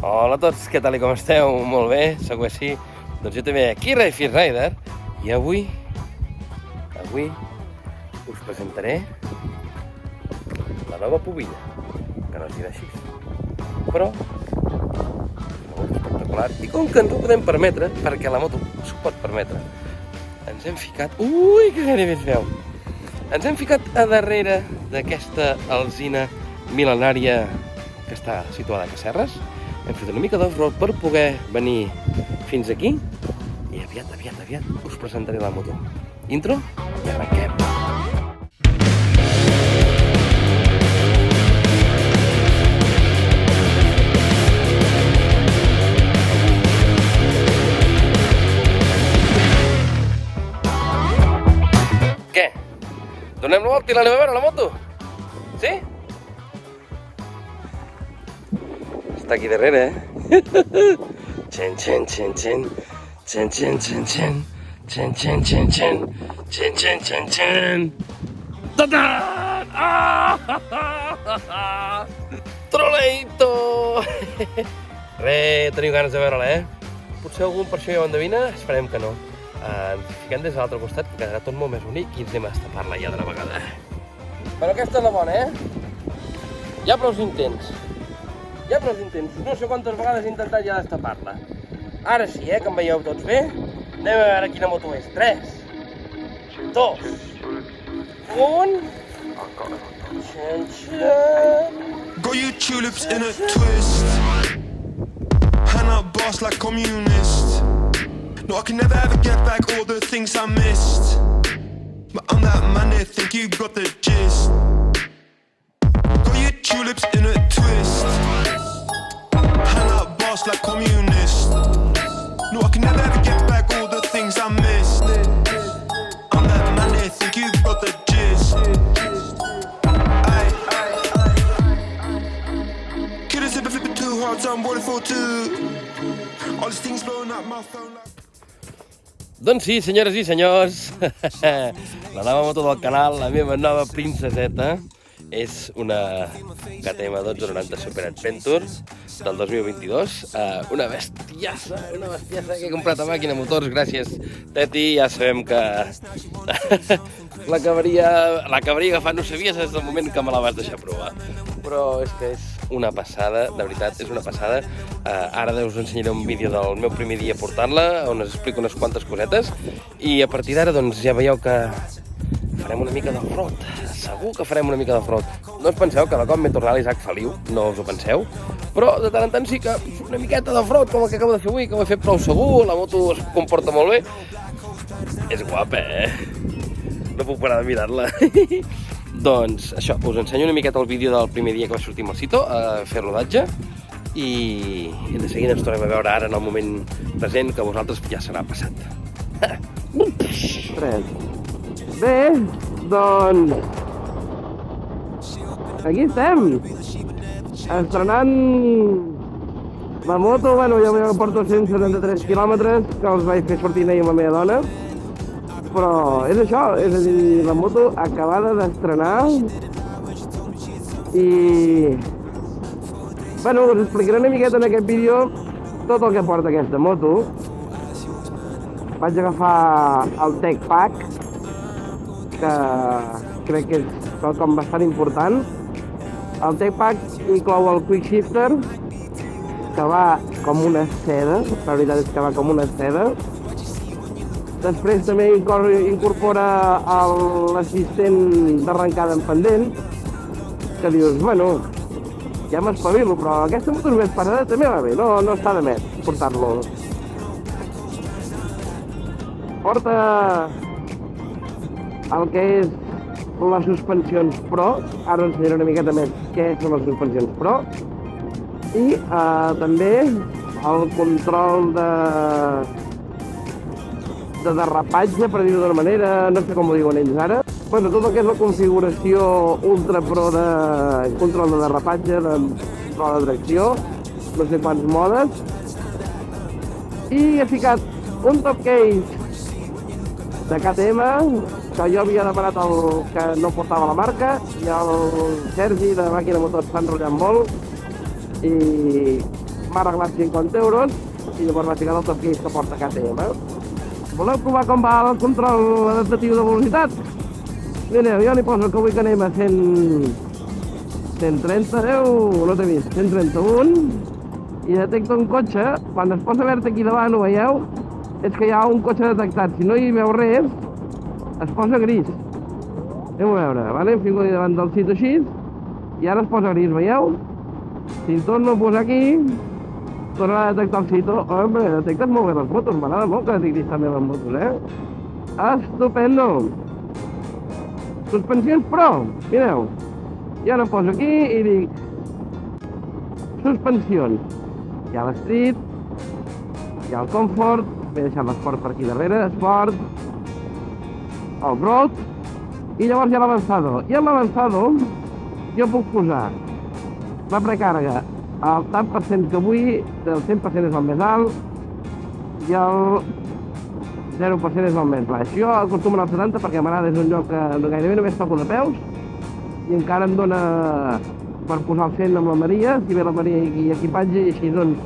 Hola a tots, què tal i com esteu? Molt bé, sóc així. Doncs jo també aquí, Rafi Rider, i avui us presentaré la nova pubilla, que no es dirà així, però molt espectacular. I com que ens ho podem permetre, perquè la moto s'ho pot permetre, ens hem ficat... Ui, que gairebé es veu! Ens hem ficat a darrere d'aquesta alzina mil·lenària que està situada a Casserres. Hem fet una mica d'off-road per poder venir fins aquí i aviat us presentaré la moto. Intro i arrenquem! Què? Donem la volta i l'anem a veure, la moto? Sí? Està aquí darrere, eh? Chen. Tadan! Troleito! Teniu ganes de veure-la, eh? Potser algun per això ja ho endevina? Esperem que no. Ens fiquem des de l'altre costat, que quedarà tot molt més bonic i ens anem a destapar-la ja d'una vegada. Però aquesta és la bona, eh? Hi ha prou intents. No sé quantes vegades he intentat ja destapar-la. Ara sí, que em veieu tots bé. Anem a veure quina moto és. 3, 2, 1... Got you tulips in a twist. Hand up boss like communist. No, I can never ever get back all the things I missed. But I'm that man that think you got the gist. Got you tulips in a twist. Hand up boss like communist. No, I can never ever get back all the things I missed. I'm that man that think you got the gist. Couldn't sip a flip it too hard, so I'm waiting for two. All these things blowing up my phone like... Doncs sí, senyores i senyors, la nova moto del canal, la meva nova princeseta, és una KTM 1290 Super Adventure del 2022, una bestiassa que he comprat a Màquina Motors, gràcies Teti, ja sabem que l'acabaria agafant, no sabies des del moment que me la vas deixar provar, però és que és una passada, de veritat, és una passada. Ara us ensenyaré un vídeo del meu primer dia portant-la, on us explico unes quantes cosetes, i a partir d'ara doncs ja veieu que farem una mica d'off-road, segur que farem una mica d'off-road. No us penseu que la cop m'he tornat l'Isaac Feliu, no us ho penseu, però de tant en tant sí que una miqueta d'off-road, com el que acabo de fer avui, que ho he fet prou segur, la moto es comporta molt bé. És guapa, eh? No puc parar de mirar-la. Doncs això, us ensenyo una miqueta el vídeo del primer dia que va sortir amb el Cito a fer rodatge i de seguida ens tornem a veure ara en el moment present, que vosaltres ja serà passat. 3. Bé, doncs... aquí estem! Estrenant la moto, bueno, jo porto 173 quilòmetres, que els vaig fer sortir ahir amb la meva dona. Però és això, és a dir, la moto acabada d'estrenar i... bueno, us explicaré una miqueta en aquest vídeo tot el que porta aquesta moto. Vaig agafar el Tech Pack, que crec que és quelcom bastant important. El Tech Pack inclou el Quick Shifter, que va com una seda, la veritat és que va com una seda. Després també incorpora l'assistent d'arrencada en pendent, que dius, bueno, ja m'espavilo, però aquesta moto només parada també va bé, no està de més portar-lo. Porta el que és les suspensions Pro, ara us ensenyaré una miqueta més què són les suspensions Pro, i també el control de derrapatge, per dir-ho d'una manera, no sé com ho diuen ells ara. Bueno, tot el que és la configuració Ultra Pro de control de derrapatge, de control de tracció, no sé quants modes. I he ficat un top case de KTM, que jo havia demanat el que no portava la marca, i el Sergi de Màquina Motors s'ha enrotllat molt, i m'ha arreglat 50 euros i llavors vaig ficar el top case que porta KTM. Voleu provar com va el control adaptatiu de velocitat? Mireu, jo li poso que avui que anem a 130, no t'he vist, 131, i detecta un cotxe, quan es posa verd aquí davant, ho veieu? És que hi ha un cotxe detectat, si no hi veu res, es posa gris. Anem a veure, vale? Em fico davant del sito així, i ara es posa gris, veieu? Si em torno a posar aquí, tornarà a detectar el sito. Home, detectes molt bé les motos, m'agrada molt que detectis també les motos, Estupendo! Suspensions Pro, mireu. I ara em poso aquí i dic suspensions. Hi ha l'Street, hi ha el Comfort, m'he deixat l'Sport per aquí darrere, Sport, el Broad, i llavors hi ha l'Avanzado. I en l'Avanzado jo puc posar la precàrrega al tant per cent que vull, el 100% és el més alt i el 0% és el més baix. Jo acostumo al 70 perquè m'agrada, és un lloc que gairebé només toco de peus i encara em dona per posar el 100 amb la Maria, si ve la Maria i equipatge, i així doncs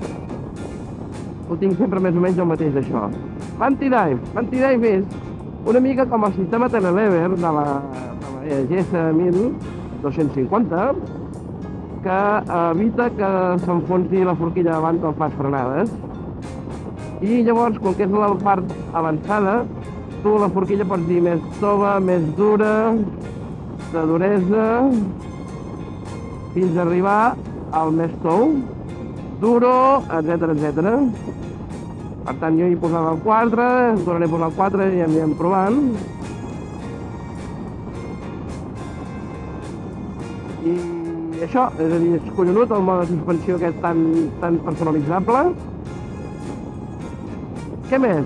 ho tinc sempre més o menys el mateix d'això. L'anti-dive és una mica com el sistema Telelever de la GS 1250, que evita que s'enfonsi la forquilla davant quan fas frenades. I llavors, com que és la part avançada, tu la forquilla pots dir més tova, més dura, de duresa, fins a arribar al més tou, duro, etc. Per tant, jo hi posava el 4, tornaré a posar el 4 i ja anirem provant. I això, és a dir, és collonut el mode de suspensió aquest tan personalitzable. Què més?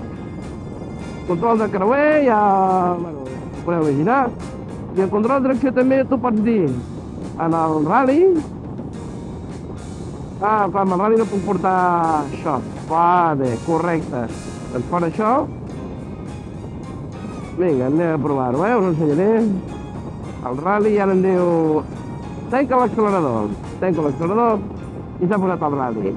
Control de creuer, ja... Bueno, ho podeu imaginar. I el control de direcció també tu pots dir en el rally... Ah, clar, amb el rally no puc portar això. Vale, correcte. Doncs fora això... Vinga, anem a provar-ho, us ho ensenyaré. El rally i ara em diu... Tanca l'accelerador. Tanca l'accelerador i s'ha posat el rally.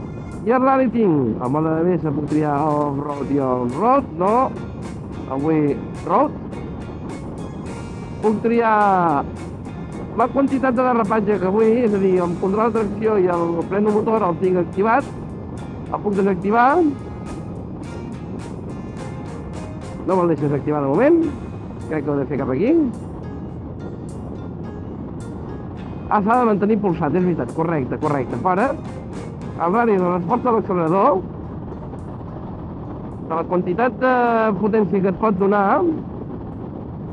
I el rally tinc el mode de vessa, puc triar off-road i on-road, no. Avui road. Puc triar la quantitat de derrapatge que vull, és a dir, el control de tracció i el freno motor el tinc activat, el puc desactivar. No me'l deixes activar de moment, crec que ho he de fer cap aquí. Ah, s'ha de mantenir pulsat, és veritat, correcte. Fora, el radi de resposta a l'accelerador, de la quantitat de potència que et pot donar,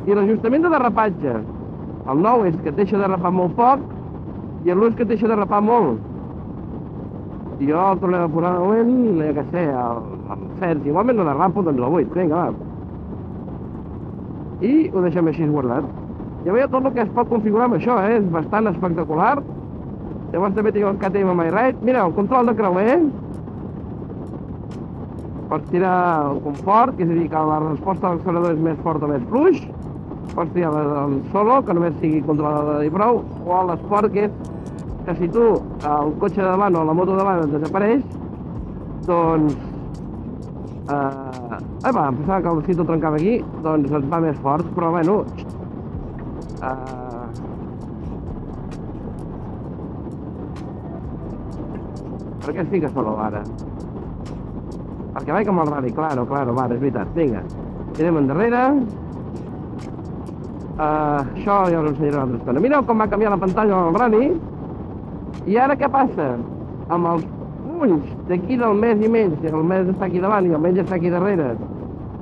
i l'ajustament de derrapatge. El nou és que et deixa derrapar molt poc, i el és que et deixa derrapar molt. I jo el tornem a posar de moment, ja que sé, el 7, igualment no derrapo, doncs el 8, vinga, va. I ho deixem així guardat. Ja veieu tot el que es pot configurar amb això, és bastant espectacular. Llavors també tinc el KTM MyRide. Mira, el control de creuer. Pots tirar el confort, que és a dir, que la resposta a l'accelerador és més fort o més fluix. Pots triar el solo, que només sigui controlador i prou, o l'esport, que és que si tu, el cotxe de davant o la moto de davant et desapareix, doncs... em pensava que el cito trencava aquí, doncs et va més fort, però bueno... Per què es fica solo ara? Perquè vaig amb el radi, claro, va, és veritat, vinga. Anem endarrere. Això ja us ensenyaré una altra estona. Mireu com va canviar la pantalla del radi. I ara què passa? Amb els punys d'aquí del mes i menys, el mes està aquí davant i el menys està aquí darrere,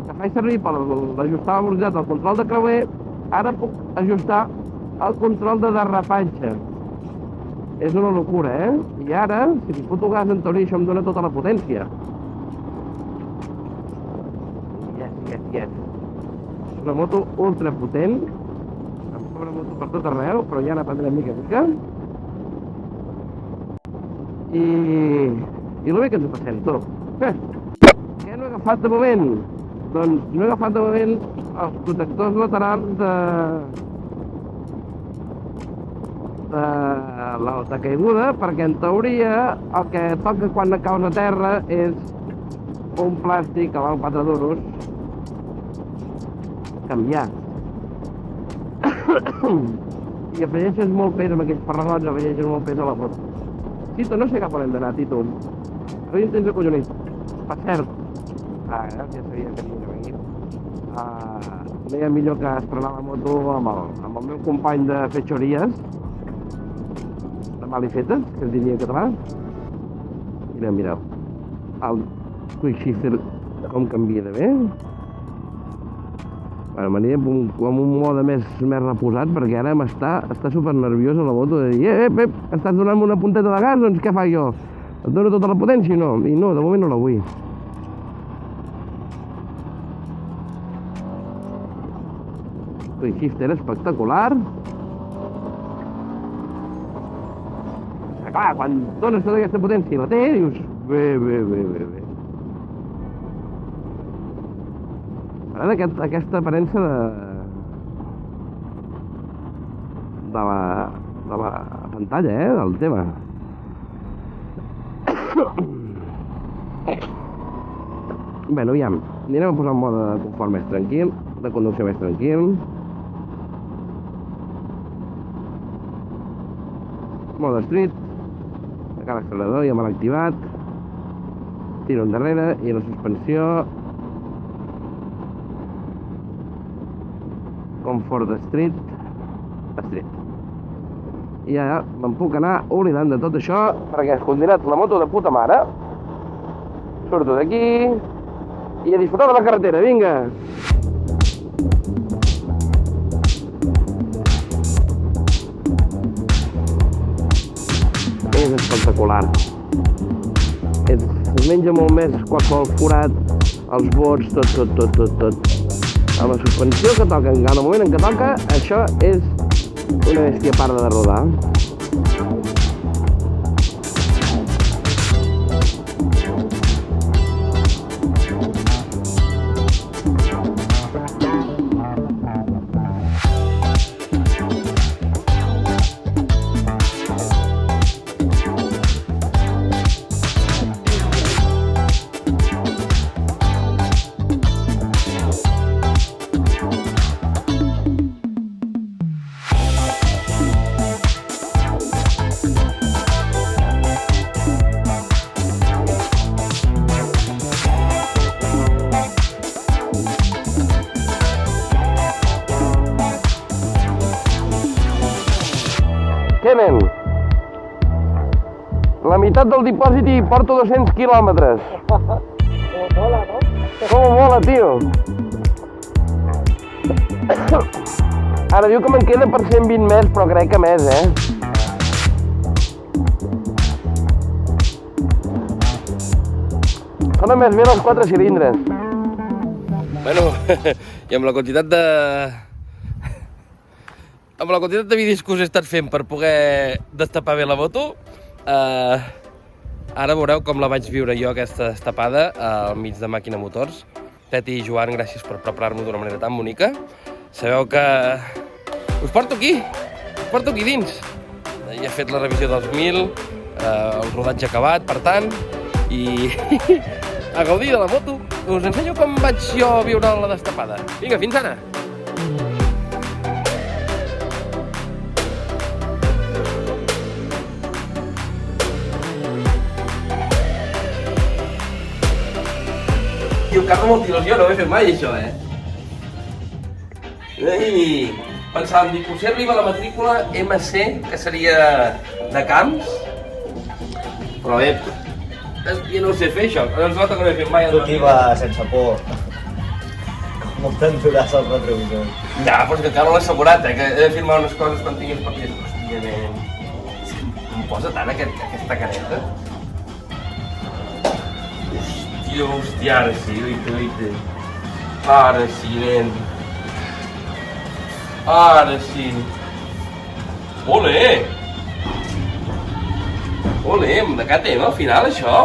que faig servir per ajustar la velocitat del control de creuer, ara puc ajustar el control de derrapatge. És una locura, I ara, si li foto gas, en teoria això em dona tota la potència. Yes. Una moto ultra potent, amb sobremoto per tot arreu, però ja n'aprendrem mica en mica. I el bé que ens ho passem, tu. Què no he agafat de moment? Doncs no he agafat de moment els protectors laterals de l'alta caiguda, perquè en teoria el que toca quan caus a terra és un plàstic que val 4 duros canviar. I afegeixes molt pes amb aquells farragons, afegeixes molt pes a la moto. Tito, no sé cap on hem d'anar, Tito. Avui em tens acollonit. Per cert, ja sabia que havia de venir. Deia millor que estrenar la moto amb el meu company de fetxories, de malifetes, que es diria en català. Mireu, el quick shifter com canvia de bé. Bueno, m'aniré amb un mode més reposat, perquè ara està super nerviós a la moto de dir estàs donant-me una punteta de gas, doncs què faig jo? Et dono tota la potència? No, i no, de moment no la vull. Quick shifter espectacular. Clar, quan dones tota aquesta potència i la té, dius bé. M'agrada aquesta aparença de la pantalla, del tema. Bé, aviam, anirem a posar un mode de confort més tranquil, de conducció més tranquil. Mode street, tancar l'accelerador, ja me l'ha activat. Tiro endarrere i la suspensió. Confort street. I ja me'n puc anar oblidant de tot això, perquè has condinat la moto de puta mare. Surto d'aquí i a disfrutar de la carretera, vinga! És espectacular. Es menja molt més qualsevol forat, els bots, tot. Amb la suspensió que toca, en el moment en què toca, això és una bèstia parda de rodar. Què, nen? La meitat del dipòsit i porto 200 quilòmetres. Com mola, no? Com mola, tio. Ara diu que me'n queda per 120 més, però crec que més, Sona més bé els 4 cilindres. Bueno, i amb la quantitat de... Amb la quantitat de vídeos que us he estat fent per poder destapar bé la moto, ara veureu com la vaig viure jo, aquesta destapada, al mig de Màquina Motors. Peti i Joan, gràcies per preparar-m'ho d'una manera tan bonica. Sabeu que us porto aquí dins. Ja he fet la revisió dels 1000, el rodatge acabat, per tant, i a gaudir de la moto. Us ensenyo com vaig jo viure la destapada. Vinga, fins ara! Tio, carro molt il·lusió, no ho he fet mai, això, Ei! Pensàvem, dic, potser arriba la matrícula MC, que seria de camps, però bé, jo no ho sé fer, això, no es nota que no he fet mai. Tu t'hi va sense por. Com t'enduràs el retrovisor. Ja, però és que encara l'he assegurat, que he de firmar unes coses quan tinguis papers. Hòstia, nen, és que em posa tant aquesta careta. Hòstia, ara sí, oita. Ara sí, nen. Ara sí. Olé! Olé, de què tema al final, això?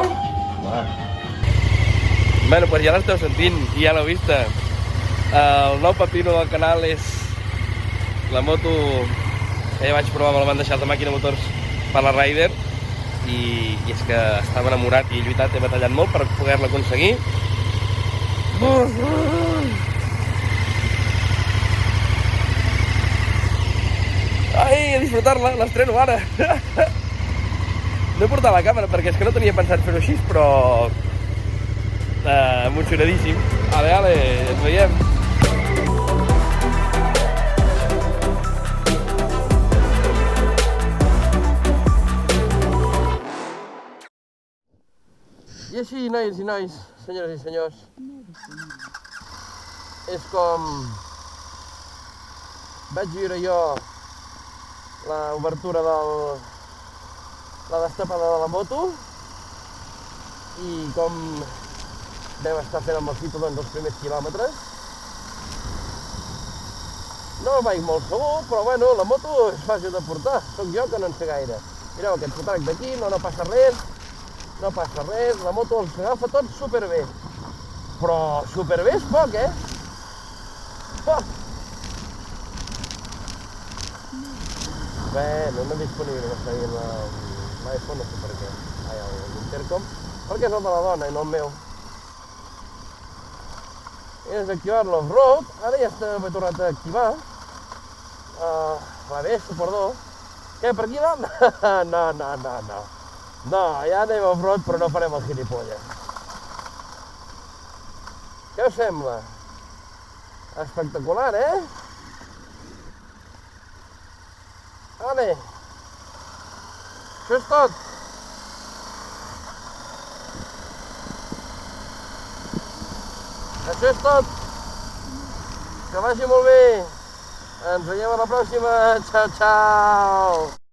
Bueno, pues ja l'esteu sentint, ja l'heu vista. El nou pepino del canal és la moto que ja vaig provar, me la van deixar de Màquina Motors per la Ryder i és que estava enamorat i he lluitat, he batallat molt per poder-la aconseguir. Ai, a disfrutar-la, l'estreno ara. No he portat la càmera perquè és que no tenia pensat fer-ho així, però emocionadíssim. Ale, ens veiem. I així, nois i nois, senyores i senyors, és com vaig viure jo l'obertura la destapada de la moto i com vam estar fent amb el Fito doncs, els primers quilòmetres. No vaig molt segur, però bueno, la moto és fàcil de portar, sóc jo que no en sé gaire. Mireu aquest fotac d'aquí, no passa res. No passa res, la moto els agafa tot superbé. Però superbé és poc, eh? Poc! Bueno, no disponible m'està dient l'iPhone, no sé per què. Ai, l'Intercom. Perquè és el de la dona i no el meu. He desactivat l'off-road, ara ja he tornat a activar. l'ABS, perdó. Què, per aquí no? No, ja anem off-road, però no farem el gilipolles. Què us sembla? Espectacular, eh? Vale. Això és tot. Això és tot. Que vagi molt bé. Ens veiem a la pròxima. Ciao, ciao.